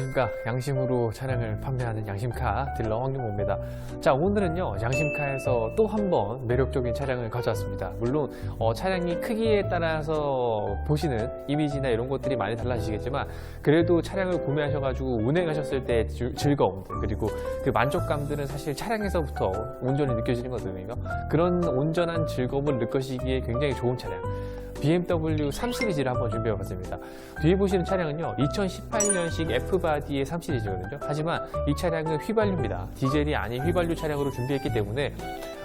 안녕하십니까. 양심으로 차량을 판매하는 양심카 딜러 황용모입니다. 자, 오늘은요 양심카에서 또 한 번 매력적인 차량을 가져왔습니다. 물론 차량이 크기에 따라서 보시는 이미지나 이런 것들이 많이 달라지시겠지만, 그래도 차량을 구매하셔가지고 운행하셨을 때 즐거움들, 그리고 그 만족감들은 사실 차량에서부터 온전히 느껴지는 거거든요. 그런 온전한 즐거움을 느끼시기에 굉장히 좋은 차량, BMW 3 시리즈를 한번 준비해봤습니다. 뒤에 보시는 차량은요 2018년식 F바디의 3 시리즈거든요. 하지만 이 차량은 휘발유입니다. 디젤이 아닌 휘발유 차량으로 준비했기 때문에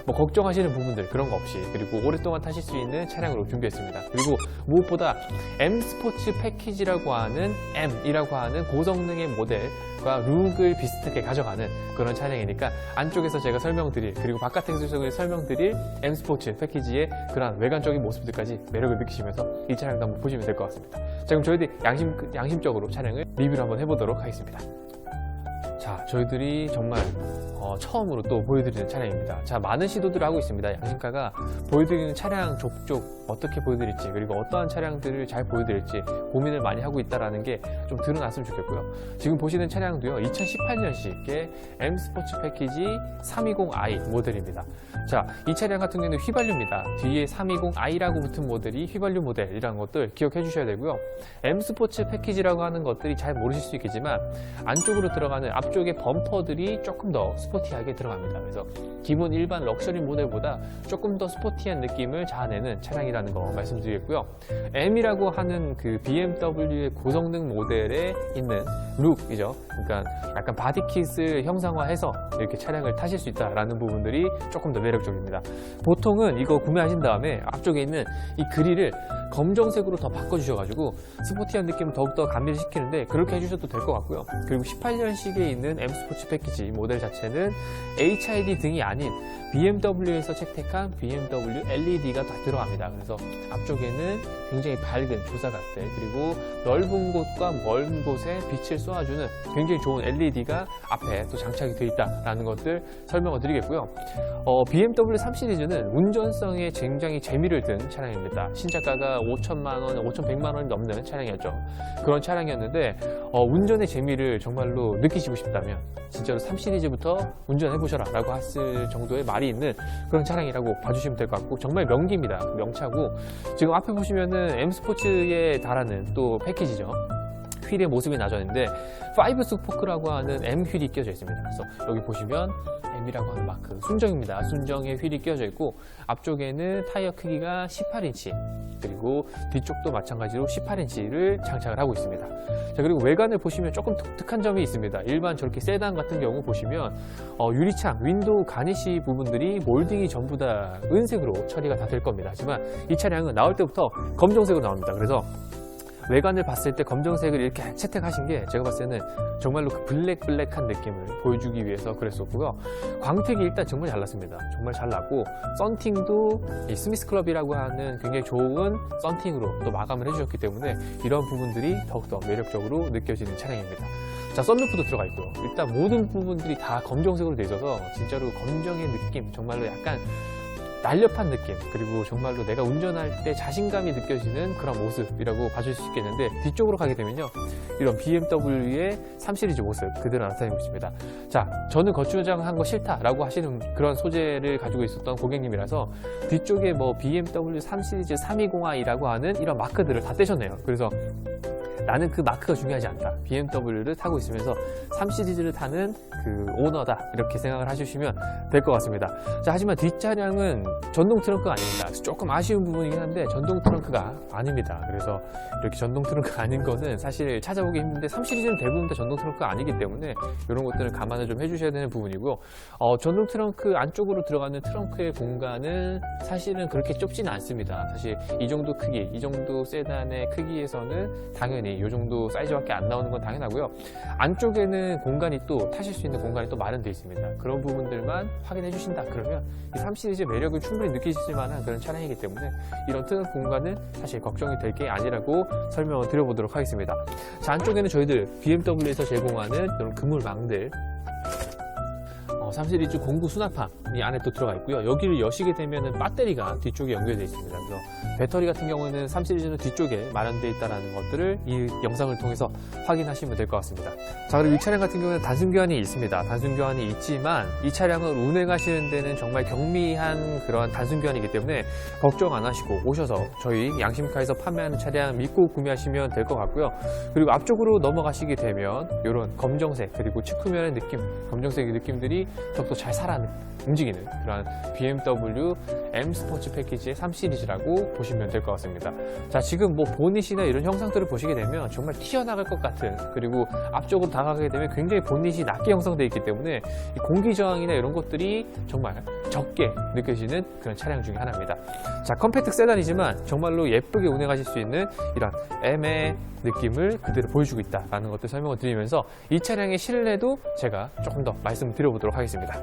뭐 걱정하시는 부분들 그런 거 없이, 그리고 오랫동안 타실 수 있는 차량으로 준비했습니다. 그리고 무엇보다 M 스포츠 패키지라고 하는 M이라고 하는 고성능의 모델과 룩을 비슷하게 가져가는 그런 차량이니까, 안쪽에서 제가 설명드릴, 그리고 바깥에서 설명드릴 M 스포츠 패키지의 그런 외관적인 모습들까지 매력을 느끼시면서 이 차량도 한번 보시면 될 것 같습니다. 자, 그럼 저희들이 양심적으로 차량을 리뷰를 한번 해보도록 하겠습니다. 자, 저희들이 정말 처음으로 또 보여드리는 차량입니다. 자, 많은 시도들을 하고 있습니다. 양심카가 보여드리는 차량 족족 어떻게 보여드릴지, 그리고 어떠한 차량들을 잘 보여드릴지 고민을 많이 하고 있다는 게 좀 드러났으면 좋겠고요. 지금 보시는 차량도요 2018년식의 M 스포츠 패키지 320i 모델입니다. 자, 이 차량 같은 경우는 휘발유입니다. 뒤에 320i라고 붙은 모델이 휘발유 모델이라는 것들 기억해 주셔야 되고요. M 스포츠 패키지라고 하는 것들이 잘 모르실 수 있겠지만, 안쪽으로 들어가는 앞쪽의 범퍼들이 조금 더 스포티하게 들어갑니다. 그래서 기본 일반 럭셔리 모델보다 조금 더 스포티한 느낌을 자아내는 차량이라는 거 말씀드리겠고요. M이라고 하는 그 BMW의 고성능 모델에 있는 룩이죠. 그러니까 약간 바디킷을 형상화해서 이렇게 차량을 타실 수 있다라는 부분들이 조금 더 매력적입니다. 보통은 이거 구매하신 다음에 앞쪽에 있는 이 그릴을 검정색으로 더 바꿔주셔가지고 스포티한 느낌을 더욱더 감미를 시키는데, 그렇게 해주셔도 될 것 같고요. 그리고 18년식에 있는 M 스포츠 패키지 모델 자체는 HID 등이 아닌 BMW에서 채택한 BMW LED가 다 들어갑니다. 그래서 앞쪽에는 굉장히 밝은 조사각들, 그리고 넓은 곳과 먼 곳에 빛을 쏘아주는 굉장히 좋은 LED가 앞에 또 장착이 되어 있다는 것들 설명을 드리겠고요. BMW 3 시리즈는 운전성에 굉장히 재미를 든 차량입니다. 신차가가 5천만원, 5,100만원이 넘는 차량이었죠. 그런 차량이었는데 운전의 재미를 정말로 느끼시고 싶다면 진짜로 3 시리즈부터 운전해보셔라 라고 했을 정도의 말이 있는 그런 차량이라고 봐주시면 될 것 같고, 정말 명기입니다. 명차고, 지금 앞에 보시면은 M 스포츠에 달하는 또 패키지죠. 휠의 모습이 나졌는데 5 스포크라고 하는 M 휠이 끼워져 있습니다. 그래서 여기 보시면 M이라고 하는 마크, 순정입니다. 순정의 휠이 끼워져 있고, 앞쪽에는 타이어 크기가 18인치, 그리고 뒤쪽도 마찬가지로 18인치를 장착을 하고 있습니다. 자, 그리고 외관을 보시면 조금 독특한 점이 있습니다. 일반 저렇게 세단 같은 경우 보시면 유리창, 윈도우 가니시 부분들이 몰딩이 전부 다 은색으로 처리가 다 될 겁니다. 하지만 이 차량은 나올 때부터 검정색으로 나옵니다. 그래서 외관을 봤을 때 검정색을 이렇게 채택하신 게 제가 봤을 때는 정말로 그 블랙한 느낌을 보여주기 위해서 그랬었고요. 광택이 일단 정말 잘 났습니다. 정말 잘 났고, 썬팅도 이 스미스 클럽이라고 하는 굉장히 좋은 썬팅으로 또 마감을 해주셨기 때문에 이런 부분들이 더욱더 매력적으로 느껴지는 차량입니다. 자, 썬루프도 들어가 있고요. 일단 모든 부분들이 다 검정색으로 되어 있어서 진짜로 검정의 느낌, 정말로 약간 날렵한 느낌, 그리고 정말로 내가 운전할 때 자신감이 느껴지는 그런 모습이라고 봐줄 수 있겠는데, 뒤쪽으로 가게 되면요 이런 BMW의 3 시리즈 모습 그대로 나타내고 있습니다. 자, 저는 거추장한 거 싫다라고 하시는 그런 소재를 가지고 있었던 고객님이라서 뒤쪽에 뭐 BMW 3 시리즈 320i라고 하는 이런 마크들을 다 떼셨네요. 그래서 나는 그 마크가 중요하지 않다. BMW를 타고 있으면서 3 시리즈를 타는 그 오너다, 이렇게 생각을 하시면 될 것 같습니다. 자, 하지만 뒷차량은 전동 트렁크가 아닙니다. 조금 아쉬운 부분이긴 한데 전동 트렁크가 아닙니다. 그래서 이렇게 전동 트렁크가 아닌 거는 사실 찾아보기 힘든데, 3 시리즈는 대부분 다 전동 트렁크가 아니기 때문에 이런 것들을 감안을 좀 해주셔야 되는 부분이고요. 전동 트렁크 안쪽으로 들어가는 트렁크의 공간은 사실은 그렇게 좁지는 않습니다. 사실 이 정도 크기, 이 정도 세단의 크기에서는 당연히 이 정도 사이즈밖에 안 나오는 건 당연하고요. 안쪽에는 공간이 또 타실 수 있는 공간이 또 마련되어 있습니다. 그런 부분들만 확인해 주신다 그러면 이 3 시리즈의 매력을 충분히 느끼실 만한 그런 차량이기 때문에 이런 트렁크 공간은 사실 걱정이 될 게 아니라고 설명을 드려보도록 하겠습니다. 자, 안쪽에는 저희들 BMW에서 제공하는 이런 그물망들, 3 시리즈 공구 수납함이 안에 또 들어가 있고요. 여기를 여시게 되면 배터리가 뒤쪽에 연결되어 있습니다. 그래서 배터리 같은 경우에는 3 시리즈는 뒤쪽에 마련되어 있다는 것들을 이 영상을 통해서 확인하시면 될 것 같습니다. 자, 그리고 이 차량 같은 경우는 단순 교환이 있습니다. 단순 교환이 있지만 이 차량을 운행하시는 데는 정말 경미한 그런 단순 교환이기 때문에 걱정 안 하시고 오셔서 저희 양심카에서 판매하는 차량 믿고 구매하시면 될 것 같고요. 그리고 앞쪽으로 넘어가시게 되면 이런 검정색 그리고 측후면의 느낌, 검정색의 느낌들이 더욱더 잘 살아 움직이는 그런 BMW M 스포츠 패키지의 3 시리즈라고 보시면 될 것 같습니다. 자, 지금 뭐 보닛이나 이런 형상들을 보시게 되면 정말 튀어나갈 것 같은, 그리고 앞쪽으로 다가가게 되면 굉장히 보닛이 낮게 형성되어 있기 때문에 이 공기 저항이나 이런 것들이 정말 적게 느껴지는 그런 차량 중에 하나입니다. 자, 컴팩트 세단이지만 정말로 예쁘게 운행하실 수 있는 이런 M의 느낌을 그대로 보여주고 있다는 것들 설명을 드리면서 이 차량의 실내도 제가 조금 더 말씀을 드려보도록 하겠습니다.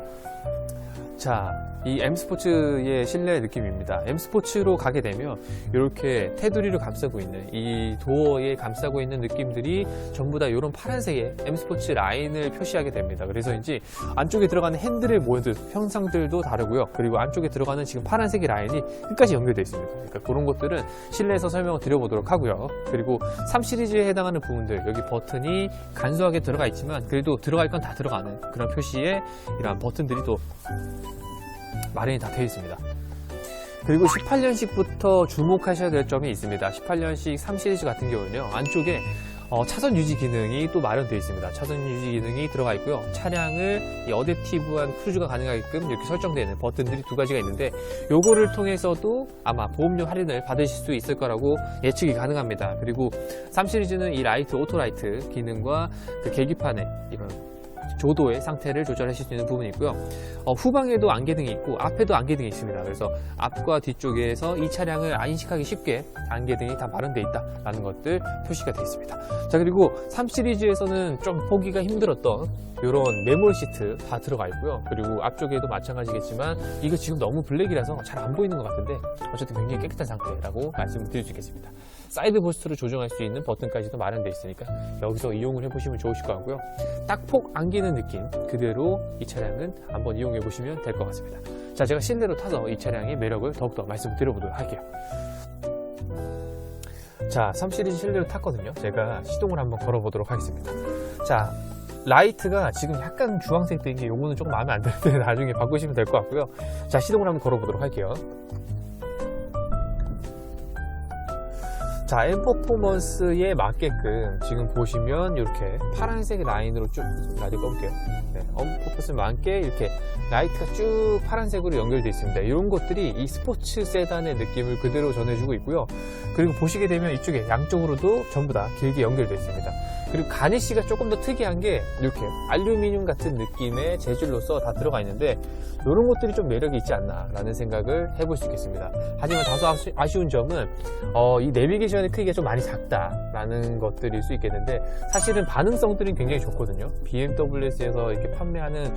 자, 이 M스포츠의 실내 느낌입니다. M스포츠로 가게 되면 이렇게 테두리를 감싸고 있는 이 도어에 감싸고 있는 느낌들이 전부 다 이런 파란색의 M스포츠 라인을 표시하게 됩니다. 그래서인지 안쪽에 들어가는 핸들의 모드 형상들도 다르고요. 그리고 안쪽에 들어가는 지금 파란색의 라인이 끝까지 연결되어 있습니다. 그러니까 그런 것들은 실내에서 설명을 드려보도록 하고요. 그리고 3 시리즈에 해당하는 부분들, 여기 버튼이 간소하게 들어가 있지만 그래도 들어갈 건 다 들어가는 그런 표시의 이러한 버튼들이 또 마련이 다 되어 있습니다. 그리고 18년식부터 주목하셔야 될 점이 있습니다. 18년식 3 시리즈 같은 경우는요, 안쪽에 차선 유지 기능이 또 마련되어 있습니다. 차선 유지 기능이 들어가 있고요. 차량을 이 어댑티브한 크루즈가 가능하게끔 이렇게 설정되는 버튼들이 두 가지가 있는데, 요거를 통해서도 아마 보험료 할인을 받으실 수 있을 거라고 예측이 가능합니다. 그리고 3 시리즈는 이 라이트, 오토라이트 기능과 그 계기판의 이런 조도의 상태를 조절하실 수 있는 부분이 있고요. 후방에도 안개등이 있고 앞에도 안개등이 있습니다. 그래서 앞과 뒤쪽에서 이 차량을 인식하기 쉽게 안개등이 다 마련되어 있다는 것들 표시가 되어 있습니다. 자, 그리고 3 시리즈에서는 좀 보기가 힘들었던 이런 메모리 시트 다 들어가 있고요. 그리고 앞쪽에도 마찬가지겠지만 이거 지금 너무 블랙이라서 잘 안 보이는 것 같은데 어쨌든 굉장히 깨끗한 상태라고 말씀을 드릴 수 있겠습니다. 사이드 부스트를 조정할 수 있는 버튼까지도 마련되어 있으니까 여기서 이용을 해보시면 좋으실 것 같고요. 딱폭 안기는 느낌 그대로 이 차량은 한번 이용해 보시면 될 것 같습니다. 자, 제가 실내로 타서 이 차량의 매력을 더욱더 말씀드려보도록 할게요. 자, 3 시리즈 실내로 탔거든요. 제가 시동을 한번 걸어보도록 하겠습니다. 자, 라이트가 지금 약간 주황색인 게 요거는 조금 마음에 안 드는데 나중에 바꾸시면 될 것 같고요. 자, 시동을 한번 걸어보도록 할게요. 자, M 퍼포먼스에 맞게끔 지금 보시면 이렇게 파란색 라인으로 쭉 라디오 꺼볼게요. 네, M 퍼포먼스에 맞게 이렇게 라이트가 쭉 파란색으로 연결되어 있습니다. 이런 것들이 이 스포츠 세단의 느낌을 그대로 전해주고 있고요. 그리고 보시게 되면 이쪽에 양쪽으로도 전부 다 길게 연결되어 있습니다. 그리고 가니쉬가 조금 더 특이한 게 이렇게 알루미늄 같은 느낌의 재질로서 다 들어가 있는데 이런 것들이 좀 매력이 있지 않나 라는 생각을 해볼 수 있겠습니다. 하지만 다소 아쉬운 점은 이 내비게이션의 크기가 좀 많이 작다라는 것들일 수 있겠는데, 사실은 반응성들이 굉장히 좋거든요. BMW에서 이렇게 판매하는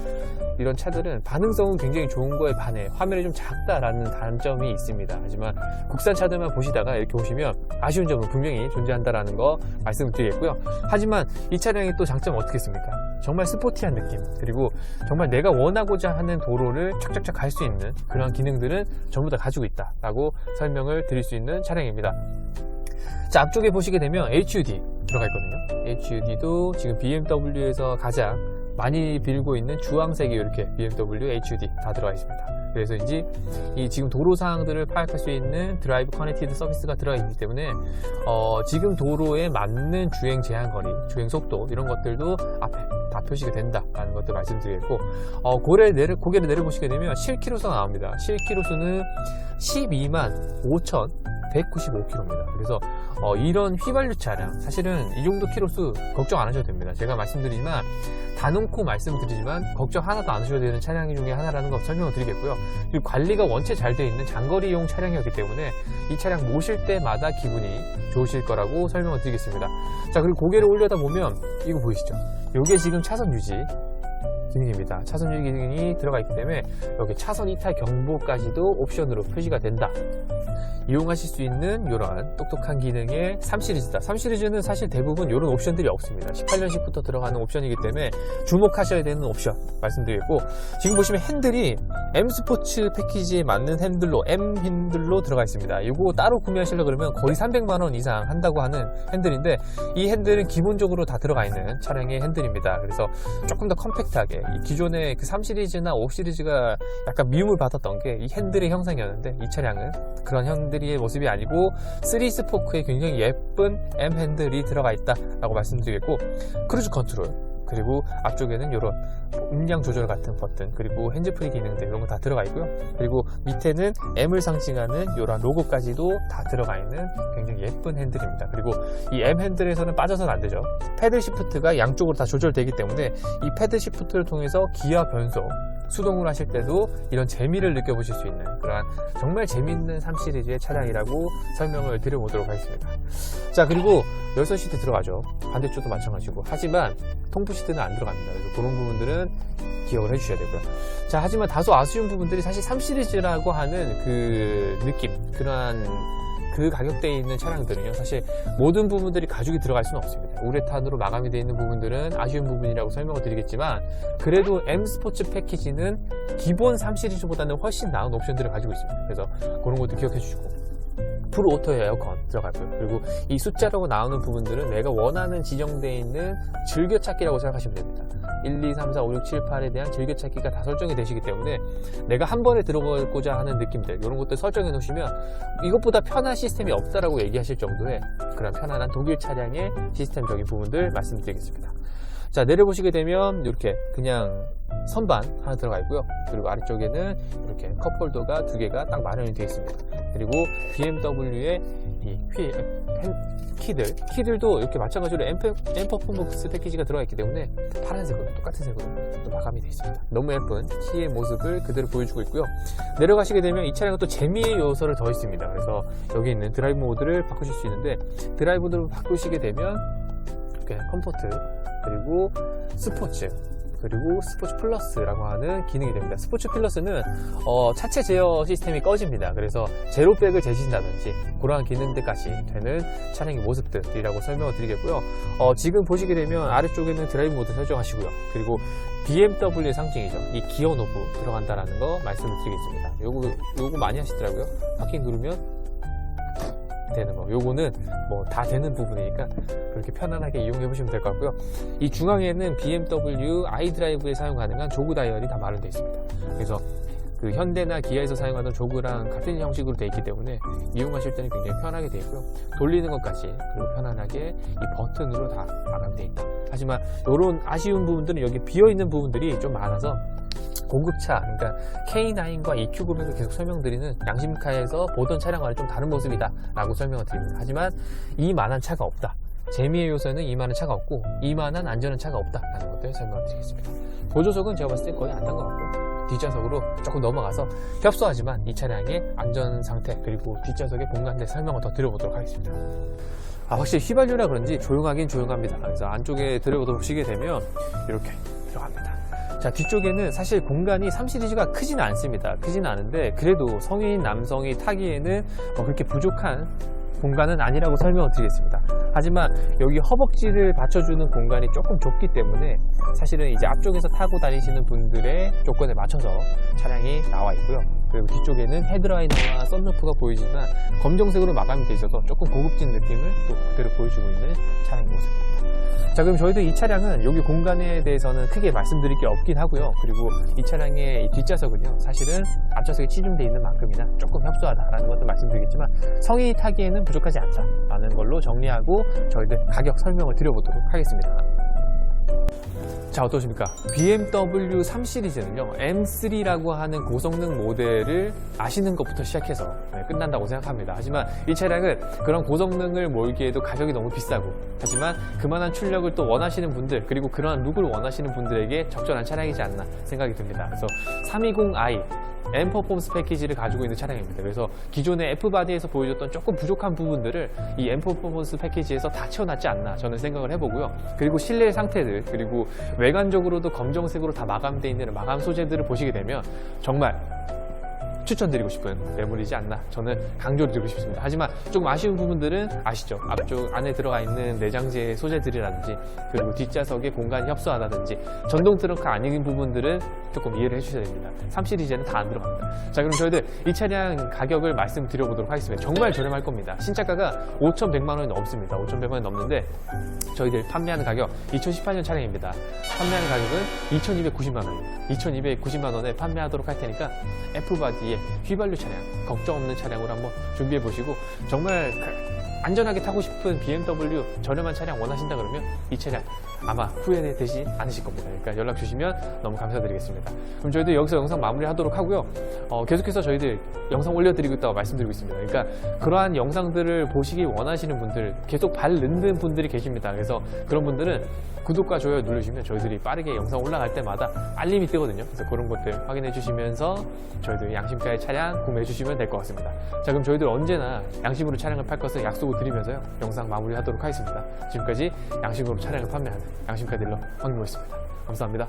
이런 차들은 반응성은 굉장히 좋은 거에 반해 화면이 좀 작다라는 단점이 있습니다. 하지만 국산 차들만 보시다가 이렇게 보시면 아쉬운 점은 분명히 존재한다라는 거 말씀을 드리겠고요. 하지만 이 차량의 또 장점은 어떻겠습니까? 정말 스포티한 느낌, 그리고 정말 내가 원하고자 하는 도로를 착착착 갈 수 있는 그런 기능들은 전부 다 가지고 있다라고 설명을 드릴 수 있는 차량입니다. 자, 앞쪽에 보시게 되면 HUD 들어가 있거든요. HUD도 지금 BMW에서 가장 많이 빌고 있는 주황색이 이렇게 BMW HUD 다 들어가 있습니다. 그래서인지 이 지금 도로 상황들을 파악할 수 있는 드라이브 커넥티드 서비스가 들어가 있기 때문에 지금 도로에 맞는 주행 제한 거리, 주행 속도 이런 것들도 앞에 다 표시가 된다라는 것도 말씀드리겠고, 고개를 내려보시게 되면 실키로수가 나옵니다. 실키로수는 125,5,195km입니다. 그래서 이런 휘발유 차량, 사실은 이 정도 키로수 걱정 안 하셔도 됩니다. 제가 말씀드리지만 단언코 말씀드리지만 걱정 하나도 안 하셔도 되는 차량 중에 하나라는 거 설명을 드리겠고요. 그리고 관리가 원체 잘 되어 있는 장거리용 차량이었기 때문에 이 차량 모실 때마다 기분이 좋으실 거라고 설명을 드리겠습니다. 자, 그리고 고개를 올려다 보면 이거 보이시죠? 이게 지금 차선 유지 기능입니다. 차선 유지 기능이 들어가 있기 때문에 여기 차선 이탈 경보까지도 옵션으로 표시가 된다. 이용하실 수 있는 이런 똑똑한 기능의 3시리즈다. 3시리즈는 사실 대부분 이런 옵션들이 없습니다. 18년식부터 들어가는 옵션이기 때문에 주목하셔야 되는 옵션 말씀드리고, 지금 보시면 핸들이 M 스포츠 패키지에 맞는 핸들로 M 핸들로 들어가 있습니다. 이거 따로 구매하시려고 그러면 거의 300만원 이상 한다고 하는 핸들인데, 이 핸들은 기본적으로 다 들어가 있는 차량의 핸들입니다. 그래서 조금 더 컴팩트하게, 이 기존의 그 3시리즈나 5시리즈가 약간 미움을 받았던 게 이 핸들의 형상이었는데, 이 차량은 그런 핸들의 모습이 아니고 3스포크에 굉장히 예쁜 M 핸들이 들어가 있다라고 말씀드리겠고, 크루즈 컨트롤, 그리고 앞쪽에는 이런 음량 조절 같은 버튼, 그리고 핸즈프리 기능들 이런 거 다 들어가 있고요. 그리고 밑에는 M을 상징하는 이런 로고까지도 다 들어가 있는 굉장히 예쁜 핸들입니다. 그리고 이 M 핸들에서는 빠져서는 안 되죠. 패들 시프트가 양쪽으로 다 조절되기 때문에 이 패들 시프트를 통해서 기아 변속 수동으로 하실 때도 이런 재미를 느껴보실 수 있는 그러한 정말 재미있는 3시리즈의 차량이라고 설명을 드려보도록 하겠습니다. 자, 그리고 열선 시트 들어가죠. 반대쪽도 마찬가지고. 하지만 통풍 시트는 안 들어갑니다. 그래서 그런 부분들은 기억을 해주셔야 되고요. 자, 하지만 다소 아쉬운 부분들이 사실 3시리즈라고 하는 그 느낌, 그러한 그 가격대에 있는 차량들은요, 사실 모든 부분들이 가죽이 들어갈 수는 없습니다. 우레탄으로 마감이 되어 있는 부분들은 아쉬운 부분이라고 설명을 드리겠지만, 그래도 M 스포츠 패키지는 기본 3시리즈보다는 훨씬 나은 옵션들을 가지고 있습니다. 그래서 그런 것도 기억해 주시고, 풀 오토 에어컨 들어가고요. 그리고 이 숫자라고 나오는 부분들은 내가 원하는 지정되어 있는 즐겨찾기라고 생각하시면 됩니다. 1, 2, 3, 4, 5, 6, 7, 8에 대한 즐겨찾기가 다 설정이 되시기 때문에 내가 한 번에 들어가고자 하는 느낌들, 이런 것들 설정해 놓으시면 이것보다 편한 시스템이 없다라고 얘기하실 정도의 그런 편안한 독일 차량의 시스템적인 부분들 말씀드리겠습니다. 자, 내려보시게 되면 이렇게 그냥 선반 하나 들어가 있고요. 그리고 아래쪽에는 이렇게 컵홀더가 두 개가 딱 마련이 되어 있습니다. 그리고 BMW의 이 키들도 이렇게 마찬가지로 M 퍼포먼스 패키지가 들어가 있기 때문에 파란색으로 똑같은 색으로 또 마감이 되어 있습니다. 너무 예쁜 키의 모습을 그대로 보여주고 있고요. 내려가시게 되면 이 차량은 또 재미의 요소를 더 있습니다. 그래서 여기 있는 드라이브 모드를 바꾸실 수 있는데, 드라이브 모드를 바꾸시게 되면 이렇게 컴포트, 그리고 스포츠, 그리고 스포츠 플러스라고 하는 기능이 됩니다. 스포츠 플러스는 차체 제어 시스템이 꺼집니다. 그래서 제로백을 재신다든지 그러한 기능들까지 되는 차량의 모습들이라고 설명을 드리겠고요. 지금 보시게 되면 아래쪽에는 드라이브 모드 설정하시고요. 그리고 BMW의 상징이죠. 이 기어 노브 들어간다라는 거 말씀을 드리겠습니다. 요거 많이 하시더라고요. 파킹 누르면 되는 거. 요거는 뭐 다 되는 부분이니까 그렇게 편안하게 이용해 보시면 될 것 같고요. 이 중앙에는 BMW iDrive에 사용 가능한 조그 다이얼이 다 마련되어 있습니다. 그래서 그 현대나 기아에서 사용하던 조그랑 같은 형식으로 되어 있기 때문에 이용하실 때는 굉장히 편하게 되어 있고요. 돌리는 것까지 그리고 편안하게 이 버튼으로 다 마감되어 있다. 하지만 이런 아쉬운 부분들은 여기 비어있는 부분들이 좀 많아서 고급차, 그러니까 K9과 EQ900을 계속 설명드리는 양심카에서 보던 차량과는 좀 다른 모습이다 라고 설명을 드립니다. 하지만 이만한 차가 없다. 재미의 요소는 이만한 차가 없고 이만한 안전한 차가 없다 라는 것들 설명을 드리겠습니다. 보조석은 제가 봤을 때 거의 안 단 것 같고요. 뒷좌석으로 조금 넘어가서 협소하지만 이 차량의 안전 상태, 그리고 뒷좌석의 공간대 설명을 더 드려보도록 하겠습니다. 확실히 휘발유라 그런지 조용하긴 조용합니다. 그래서 안쪽에 들어보시게 되면 이렇게 들어갑니다. 자, 뒤쪽에는 사실 공간이 3시리즈가 크지는 않습니다. 크지는 않은데 그래도 성인 남성이 타기에는 그렇게 부족한 공간은 아니라고 설명을 드리겠습니다. 하지만 여기 허벅지를 받쳐주는 공간이 조금 좁기 때문에 사실은 이제 앞쪽에서 타고 다니시는 분들의 조건에 맞춰서 차량이 나와 있고요. 그리고 뒤쪽에는 헤드라이너와 썬루프가 보이지만 검정색으로 마감이 되어 있어서 조금 고급진 느낌을 또 그대로 보여주고 있는 차량의 모습입니다. 자, 그럼 저희도 이 차량은 여기 공간에 대해서는 크게 말씀드릴 게 없긴 하고요. 그리고 이 차량의 뒷좌석은요, 사실은 앞좌석에 치중되어 있는 만큼이나 조금 협소하다라는 것도 말씀드리겠지만 성인이 타기에는 부족하지 않다라는 걸로 정리하고 저희들 가격 설명을 드려보도록 하겠습니다. 자, 어떠십니까? BMW 3시리즈는요 M3라고 하는 고성능 모델을 아시는 것부터 시작해서 끝난다고 생각합니다. 하지만 이 차량은 그런 고성능을 몰기에도 가격이 너무 비싸고, 하지만 그만한 출력을 또 원하시는 분들, 그리고 그러한 룩을 원하시는 분들에게 적절한 차량이지 않나 생각이 듭니다. 그래서 320i M 퍼포먼스 패키지를 가지고 있는 차량입니다. 그래서 기존의 F바디에서 보여줬던 조금 부족한 부분들을 이 M 퍼포먼스 패키지에서 다 채워놨지 않나 저는 생각을 해보고요. 그리고 실내 상태들, 그리고 외관적으로도 검정색으로 다 마감되어 있는 마감 소재들을 보시게 되면 정말 추천드리고 싶은 매물이지 않나 저는 강조를 드리고 싶습니다. 하지만 조금 아쉬운 부분들은 아시죠? 앞쪽 안에 들어가 있는 내장재 소재들이라든지, 그리고 뒷좌석의 공간이 협소하다든지, 전동 트렁크 아닌 부분들은 조금 이해를 해주셔야 됩니다. 3 시리즈에는 다 안 들어갑니다. 자, 그럼 저희들 이 차량 가격을 말씀드려보도록 하겠습니다. 정말 저렴할 겁니다. 신차가가 5,100만 원이 넘습니다. 5,100만 원이 넘는데 저희들 판매하는 가격 2018년 차량입니다. 판매하는 가격은 2,290만 원입니다. 2,290만 원에 판매하도록 할 테니까 F바디의 휘발유 차량, 걱정 없는 차량으로 한번 준비해 보시고, 정말 안전하게 타고 싶은 BMW 저렴한 차량 원하신다 그러면 이 차량 아마 후회되지 않으실 겁니다. 그러니까 연락 주시면 너무 감사드리겠습니다. 그럼 저희도 여기서 영상 마무리하도록 하고요. 계속해서 저희들 영상 올려드리고 있다고 말씀드리고 있습니다. 그러니까 그러한 영상들을 보시기 원하시는 분들, 계속 발 넣는 분들이 계십니다. 그래서 그런 분들은 구독과 좋아요 누르시면 저희들이 빠르게 영상 올라갈 때마다 알림이 뜨거든요. 그래서 그런 것들 확인해 주시면서 저희들 양심가의 차량 구매해 주시면 될 것 같습니다. 자, 그럼 저희들 언제나 양심으로 차량을 팔 것을 약속을 드리면서요, 영상 마무리하도록 하겠습니다. 지금까지 양심으로 차량을 판매하는 양심카 딜러 황민호였습니다. 감사합니다.